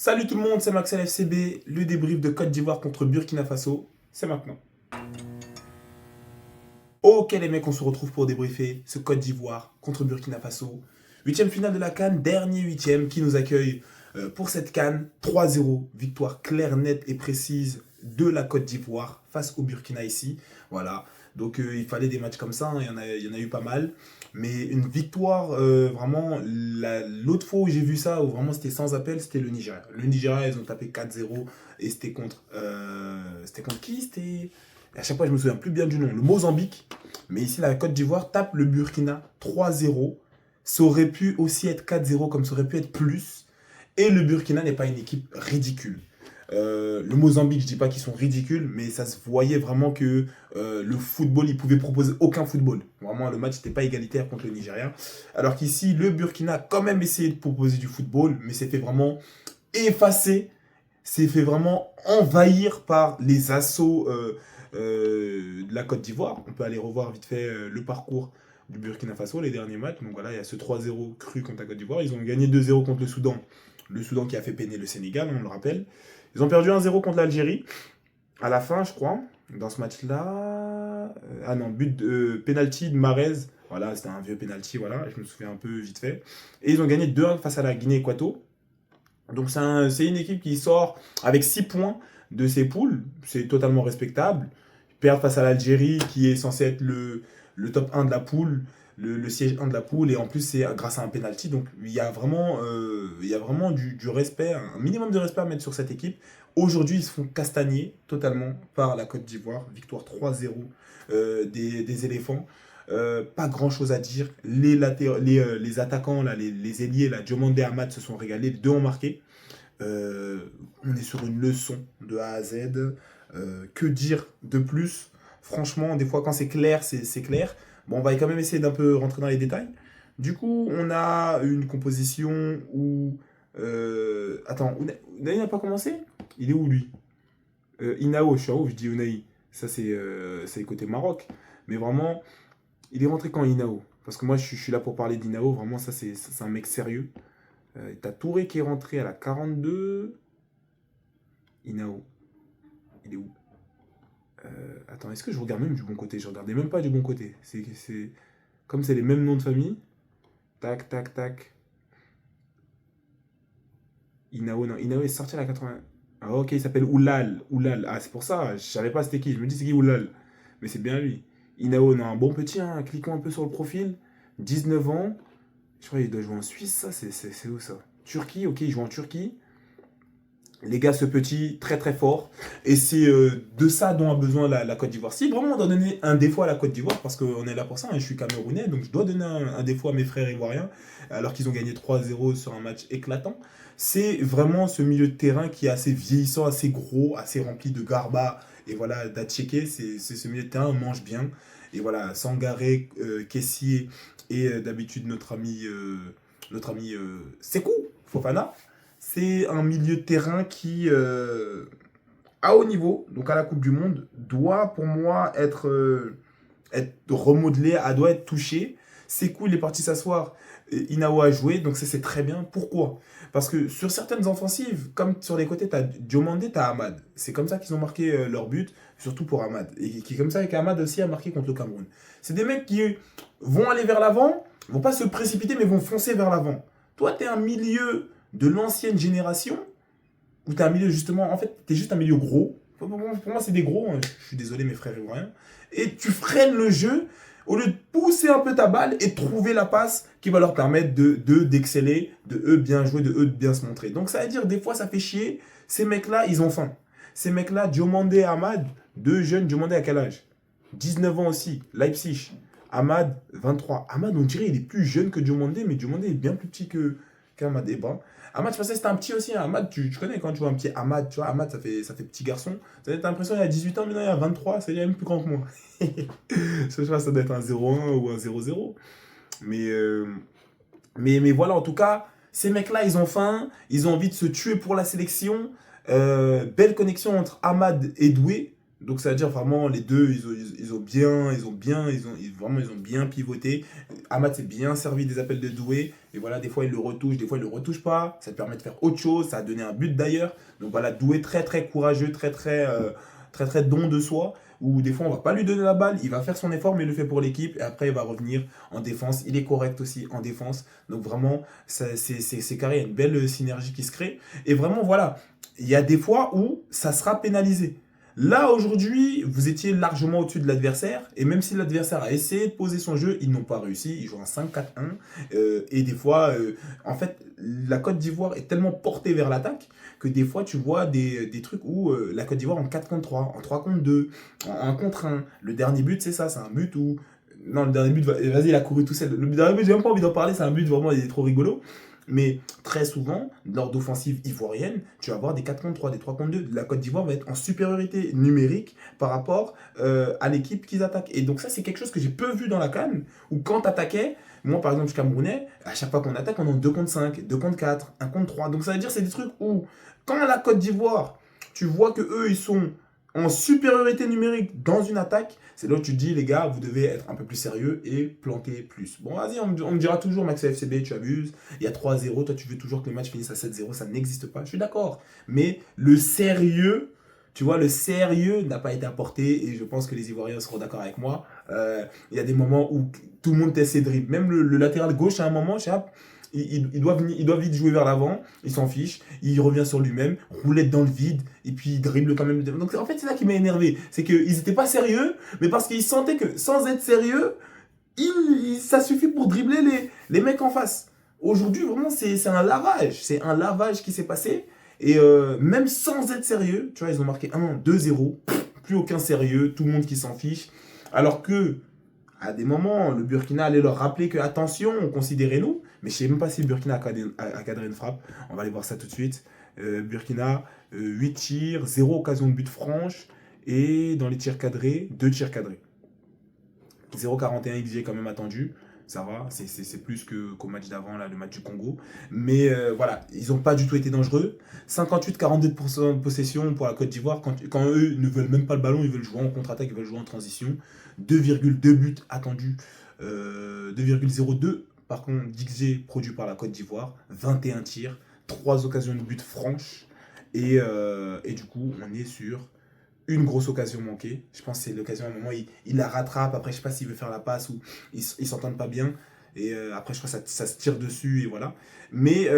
Salut tout le monde, c'est Maxel FCB, le débrief de Côte d'Ivoire contre Burkina Faso, c'est maintenant. Ok les mecs, on se retrouve pour débriefer ce Côte d'Ivoire contre Burkina Faso. Huitième finale de la CAN, dernier huitième qui nous accueille pour cette CAN. 3-0, victoire claire, nette et précise de la Côte d'Ivoire face au Burkina ici. Voilà, donc il fallait des matchs comme ça, hein, il y en a eu pas mal. Mais une victoire, vraiment, l'autre fois où j'ai vu ça, où vraiment c'était sans appel, c'était le Nigeria. Le Nigeria, ils ont tapé 4-0 et c'était contre qui? C'était... À chaque fois, je me souviens plus bien du nom. Le Mozambique. Mais ici, la Côte d'Ivoire tape le Burkina 3-0. Ça aurait pu aussi être 4-0, comme ça aurait pu être plus. Et le Burkina n'est pas une équipe ridicule. Le Mozambique, je dis pas qu'ils sont ridicules, mais ça se voyait vraiment que le football, ils pouvaient proposer aucun football. Vraiment, le match n'était pas égalitaire contre le Nigeria. Alors qu'ici, le Burkina a quand même essayé de proposer du football, mais s'est fait vraiment effacer, s'est fait vraiment envahir par les assauts de la Côte d'Ivoire. On peut aller revoir vite fait le parcours du Burkina Faso, les derniers matchs. Donc voilà, il y a ce 3-0 cru contre la Côte d'Ivoire. Ils ont gagné 2-0 contre le Soudan. Le Soudan qui a fait peiner le Sénégal, on le rappelle. Ils ont perdu 1-0 contre l'Algérie. À la fin, je crois, dans ce match-là. Ah non, but de penalty de Marez. Voilà, c'était un vieux penalty, voilà. Je me souviens un peu vite fait. Et ils ont gagné 2-1 face à la Guinée-Équato. Donc c'est une équipe qui sort avec 6 points de ses poules. C'est totalement respectable. Perdre face à l'Algérie, qui est censé être le top 1 de la poule, le siège 1 de la poule, et en plus c'est grâce à un penalty. Donc il y a vraiment du respect, un minimum de respect à mettre sur cette équipe. Aujourd'hui, ils se font castagner totalement par la Côte d'Ivoire. Victoire 3-0 des éléphants. Pas grand chose à dire. Les attaquants, là, les ailiers, là, Diomandé et Ahmad se sont régalés. Les deux ont marqué. On est sur une leçon de A à Z. Que dire de plus? Franchement, des fois, quand c'est clair, c'est clair. Bon, on va quand même essayer d'un peu rentrer dans les détails. Du coup, on a une composition où. Attends, Unai n'a pas commencé? Il est où lui? Inao, je suis à ouf, je dis Unai. Ça, c'est côté Maroc. Mais vraiment, il est rentré quand Inao? Parce que moi, je suis là pour parler d'Inao. Vraiment, ça, c'est un mec sérieux. T'as Touré qui est rentré à la 42. Inao, il est où? Attends, est-ce que je regarde même du bon côté? Je regardais même pas du bon côté. Comme c'est les mêmes noms de famille. Tac, tac, tac. Inao, non. Inao est sorti à la 80. Ah, ok, il s'appelle Oulal. Oulal. Ah, c'est pour ça. Je savais pas c'était qui. Je me dis c'est qui Oulal. Mais c'est bien lui. Inao, non, un bon petit, hein. Cliquons un peu sur le profil. 19 ans. Je crois qu'il doit jouer en Suisse, ça. C'est où ça? Turquie, ok, il joue en Turquie. Les gars, ce petit, très très fort. Et c'est de ça dont a besoin la Côte d'Ivoire. Si vraiment on doit donner un défaut à la Côte d'Ivoire, parce qu'on est là pour ça, hein, je suis camerounais, donc je dois donner un défaut à mes frères ivoiriens, alors qu'ils ont gagné 3-0 sur un match éclatant, c'est vraiment ce milieu de terrain qui est assez vieillissant, assez gros, assez rempli de garba. Et voilà, d'Atcheke, c'est ce milieu de terrain, on mange bien. Et voilà, Sangaré, Kessié et d'habitude notre ami Sekou Fofana, c'est un milieu de terrain qui, à haut niveau, donc à la Coupe du Monde, doit pour moi être remodelé, doit être touché. C'est cool, il est parti s'asseoir. Inao a joué, donc ça c'est très bien. Pourquoi? Parce que sur certaines offensives, comme sur les côtés, tu as Diomandé, tu as Ahmad. C'est comme ça qu'ils ont marqué leur but, surtout pour Ahmad. Et qui est comme ça qu'Ahmad aussi a marqué contre le Cameroun. C'est des mecs qui vont aller vers l'avant, vont pas se précipiter, mais vont foncer vers l'avant. Toi, tu es un milieu de l'ancienne génération, où tu es un milieu justement, en fait, tu es juste un milieu gros. Pour moi, c'est des gros, hein. Je suis désolé, mes frères ivoiriens. Et tu freines le jeu au lieu de pousser un peu ta balle et trouver la passe qui va leur permettre d'exceller, de eux bien jouer, de eux de bien se montrer. Donc ça veut dire, des fois, ça fait chier. Ces mecs-là, ils ont faim. Ces mecs-là, Diomandé et Ahmad, deux jeunes, Diomandé à quel âge? 19 ans aussi, Leipzig. Ahmad, 23. Ahmad, on dirait il est plus jeune que Diomandé, mais Diomandé est bien plus petit qu'Ahmad. Et ben, Ahmad, je pensais que c'était un petit aussi, hein. Ahmad, tu connais quand tu vois un petit Ahmad, tu vois, Ahmad, ça fait petit garçon. T'as l'impression qu'il a 18 ans, maintenant il a 23, c'est même plus grand que moi. Je crois que ça doit être un 0-1 ou un 0-0. Mais, euh, mais voilà, en tout cas, ces mecs-là, ils ont faim, ils ont envie de se tuer pour la sélection. Belle connexion entre Ahmad et Doué. Donc ça veut dire vraiment les deux, vraiment, ils ont bien pivoté. Ahmad s'est bien servi des appels de Doué. Et voilà, des fois il le retouche, des fois il le retouche pas. Ça te permet de faire autre chose. Ça a donné un but d'ailleurs. Donc voilà, Doué très très courageux, très très don de soi. Où des fois on va pas lui donner la balle, il va faire son effort mais il le fait pour l'équipe. Et après il va revenir en défense. Il est correct aussi en défense. Donc vraiment, c'est carré. Il y a une belle synergie qui se crée. Et vraiment voilà, il y a des fois où ça sera pénalisé. Là, aujourd'hui, vous étiez largement au-dessus de l'adversaire. Et même si l'adversaire a essayé de poser son jeu, ils n'ont pas réussi. Ils jouent un 5-4-1. Et des fois, en fait, la Côte d'Ivoire est tellement portée vers l'attaque que des fois, tu vois des trucs où la Côte d'Ivoire en 4 contre 3, en 3 contre 2, en 1 contre 1. Le dernier but, c'est ça, c'est un but où. Non, le dernier but, vas-y, il a couru tout seul. Le dernier but, j'ai même pas envie d'en parler, c'est un but vraiment, il est trop rigolo. Mais très souvent, lors d'offensives ivoiriennes, tu vas avoir des 4 contre 3, des 3 contre 2. La Côte d'Ivoire va être en supériorité numérique par rapport à l'équipe qu'ils attaquent. Et donc ça, c'est quelque chose que j'ai peu vu dans la CAN, où quand tu attaquais, moi par exemple, je suis camerounais, à chaque fois qu'on attaque, on est en 2 contre 5, 2 contre 4, 1 contre 3. Donc ça veut dire c'est des trucs où, quand la Côte d'Ivoire, tu vois que eux ils sont en supériorité numérique dans une attaque, c'est là où tu te dis, les gars, vous devez être un peu plus sérieux et planter plus. Bon, vas-y, on me dira toujours, Max FCB, tu abuses. Il y a 3-0, toi tu veux toujours que le match finisse à 7-0, ça n'existe pas. Je suis d'accord. Mais le sérieux, tu vois, le sérieux n'a pas été apporté et je pense que les Ivoiriens seront d'accord avec moi. Il y a des moments où tout le monde teste ses dribbles. Même le latéral gauche, à un moment, il doit vite jouer vers l'avant, il s'en fiche, il revient sur lui-même, roulette dans le vide, et puis il dribble quand même. Donc en fait, c'est ça qui m'a énervé. C'est qu'ils n'étaient pas sérieux, mais parce qu'ils sentaient que sans être sérieux, ça suffit pour dribbler les mecs en face. Aujourd'hui, vraiment, c'est un lavage. C'est un lavage qui s'est passé. Et même sans être sérieux, tu vois, ils ont marqué 1-2-0. Plus aucun sérieux, tout le monde qui s'en fiche. Alors que, à des moments, le Burkina allait leur rappeler que, attention, considérez-nous. Mais je ne sais même pas si le Burkina a cadré une frappe. On va aller voir ça tout de suite. Burkina, 8 tirs, 0 occasion de but franche. Et dans les tirs cadrés, 2 tirs cadrés. 0,41 XG quand même attendu. Ça va, c'est plus qu'au match d'avant, là, le match du Congo. Mais voilà, ils n'ont pas du tout été dangereux. 58-42% de possession pour la Côte d'Ivoire. Quand eux ne veulent même pas le ballon, ils veulent jouer en contre-attaque, ils veulent jouer en transition. 2,2 buts attendus. 2,02 par contre d'XG produit par la Côte d'Ivoire. 21 tirs, 3 occasions de but franches. Et du coup, on est sur une grosse occasion manquée. Je pense que c'est l'occasion à un moment, il la rattrape. Après, je sais pas s'il veut faire la passe ou ils s'entendent pas bien. Et après, je crois que ça se tire dessus et voilà. Mais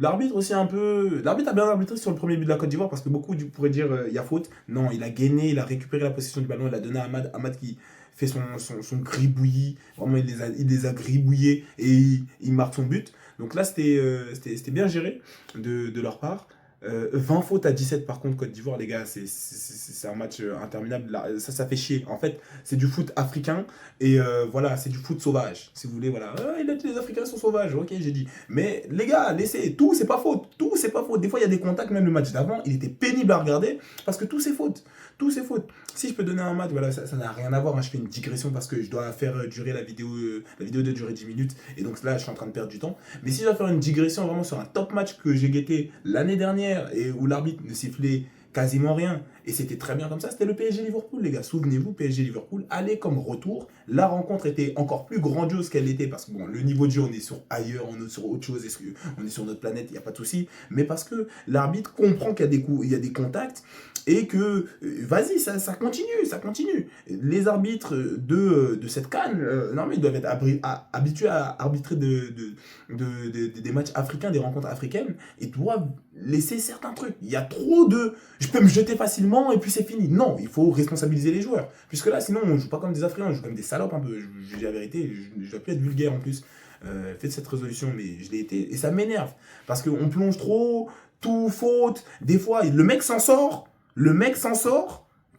l'arbitre aussi un peu. L'arbitre a bien arbitré sur le premier but de la Côte d'Ivoire parce que beaucoup pourraient dire il y a faute. Non, il a gainé, il a récupéré la possession du ballon, il a donné à Ahmad. Ahmad qui fait son gribouillis. Vraiment, il les a gribouillés et il marque son but. Donc là, c'était bien géré de leur part. 20 fautes à 17 par contre Côte d'Ivoire les gars c'est un match interminable là, ça fait chier en fait c'est du foot africain et voilà c'est du foot sauvage si vous voulez voilà il a dit les Africains sont sauvages ok j'ai dit mais les gars laissez tout c'est pas faute des fois il y a des contacts même le match d'avant il était pénible à regarder parce que tout c'est faute si je peux donner un match voilà ça n'a rien à voir hein. Je fais une digression parce que je dois faire durer la vidéo doit durer 10 minutes et donc là je suis en train de perdre du temps mais si je dois faire une digression vraiment sur un top match que j'ai guetté l'année dernière et où l'arbitre ne sifflait quasiment rien et c'était très bien comme ça, c'était le PSG Liverpool les gars. Souvenez-vous, PSG Liverpool, aller comme retour, la rencontre était encore plus grandiose qu'elle l'était parce que bon, le niveau de jeu on est sur ailleurs, on est sur autre chose, on est sur notre planète, il n'y a pas de souci, mais parce que l'arbitre comprend qu'il y a des coups, il y a des contacts et que vas-y ça continue. Les arbitres de cette CAN normalement ils doivent être habitués à arbitrer des matchs africains, des rencontres africaines et doivent laisser certains trucs. Il y a trop de je peux me jeter facilement et puis c'est fini. Non, il faut responsabiliser les joueurs. Puisque là, sinon, on joue pas comme des Africains, on joue comme des salopes un peu. Je dis la vérité, je dois plus être vulgaire en plus. Faites cette résolution, mais je l'ai été. Et ça m'énerve. Parce qu'on plonge trop, tout faute. Des fois, le mec s'en sort,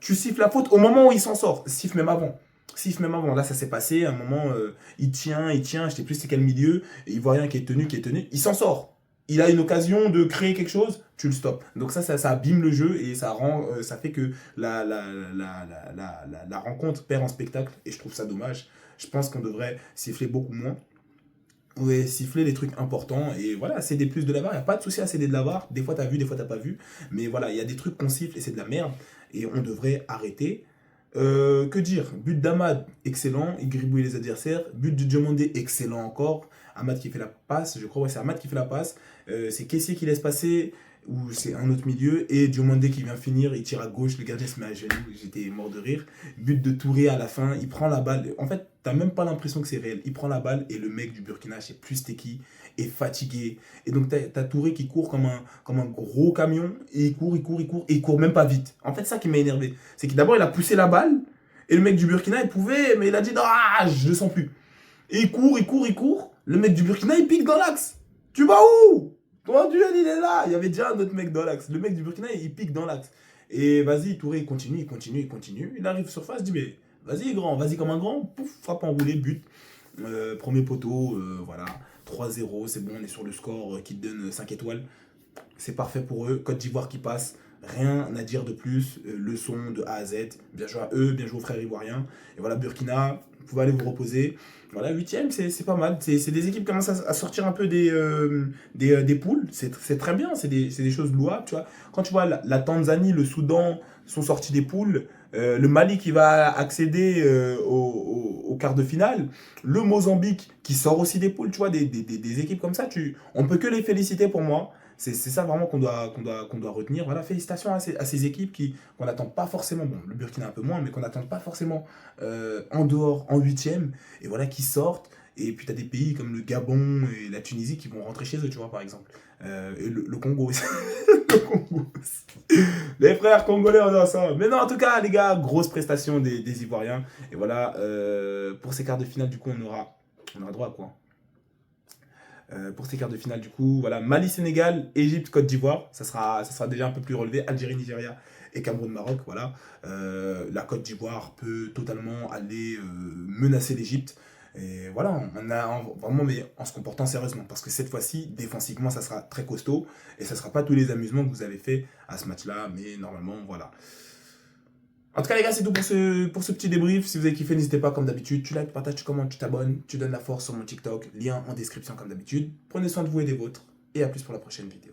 tu siffles la faute au moment où il s'en sort. Siffle même avant. Là ça s'est passé, à un moment, il tient, je sais plus c'est quel milieu, et il voit rien qui est tenu, il s'en sort. Il a une occasion de créer quelque chose, tu le stops. Donc ça abîme le jeu et ça fait que la rencontre perd en spectacle et je trouve ça dommage. Je pense qu'on devrait siffler beaucoup moins. Ouais, siffler les trucs importants et voilà, c'est des plus de la VAR. Il n'y a pas de souci à céder de la VAR. Des fois, t'as vu, des fois, t'as pas vu. Mais voilà, il y a des trucs qu'on siffle et c'est de la merde. Et on devrait arrêter. Que dire? But d'Amad, excellent. Il gribouille les adversaires. But de Diomandé, excellent encore. Amad qui fait la passe, je crois. Ouais, c'est Amad qui fait la passe. C'est Kessié qui laisse passer. Ou c'est un autre milieu. Et Diomandé qui vient finir. Il tire à gauche. Le gardien se met à genoux. J'étais mort de rire. But de Touré à la fin. Il prend la balle. En fait, t'as même pas l'impression que c'est réel. Il prend la balle et le mec du Burkina, je sais plus c'était qui, est fatigué. Et donc t'as Touré qui court comme un gros camion. Et il court, il court, il court. Et il court même pas vite. En fait, ça qui m'a énervé. C'est que d'abord, il a poussé la balle. Et le mec du Burkina, il pouvait, mais il a dit, ah, je le sens plus. Et il court, il court, il court. Le mec du Burkina, il pique dans l'axe. Tu vas où? Ton duel, il est là. Il y avait déjà un autre mec dans l'axe. Le mec du Burkina, il pique dans l'axe. Et vas-y, Touré, il continue, il continue, il continue. Il arrive surface, il dit, mais vas-y, grand, vas-y comme un grand. Pouf, frappe enroulée, but. Premier poteau, voilà. 3-0, c'est bon, on est sur le score qui te donne 5 étoiles. C'est parfait pour eux. Côte d'Ivoire qui passe. Rien à dire de plus. Leçon de A à Z. Bien joué à eux, bien joué aux frères ivoiriens. Et voilà, Burkina, vous pouvez aller vous reposer. Voilà, huitième, c'est pas mal. C'est des équipes qui commencent à sortir un peu des poules. C'est très bien, c'est des choses louables, tu vois. Quand tu vois la Tanzanie, le Soudan sont sortis des poules, le Mali qui va accéder au quart de finale, le Mozambique qui sort aussi des poules, tu vois, des équipes comme ça, on peut que les féliciter pour moi. C'est ça vraiment qu'on doit retenir. Voilà, félicitations à ces équipes qu'on n'attend pas forcément, bon, le Burkina un peu moins, mais qu'on n'attend pas forcément en dehors, en huitième, et voilà, qui sortent. Et puis tu as des pays comme le Gabon et la Tunisie qui vont rentrer chez eux, tu vois, par exemple. Et le Congo aussi. Le Congo aussi. Les frères congolais, on est ensemble. Mais non, en tout cas, les gars, grosse prestation des Ivoiriens. Et voilà, pour ces quarts de finale, du coup, on aura droit à quoi? Pour ces quarts de finale, du coup, voilà, Mali-Sénégal, Égypte-Côte d'Ivoire, ça sera déjà un peu plus relevé, Algérie-Nigeria et Cameroun-Maroc, voilà. La Côte d'Ivoire peut totalement aller menacer l'Égypte. Et voilà, vraiment, mais en se comportant sérieusement, parce que cette fois-ci, défensivement, ça sera très costaud, et ça sera pas tous les amusements que vous avez fait à ce match-là, mais normalement, voilà. En tout cas, les gars, c'est tout pour ce petit débrief. Si vous avez kiffé, n'hésitez pas, comme d'habitude. Tu likes, tu partages, tu commentes, tu t'abonnes, tu donnes la force sur mon TikTok. Lien en description, comme d'habitude. Prenez soin de vous et des vôtres. Et à plus pour la prochaine vidéo.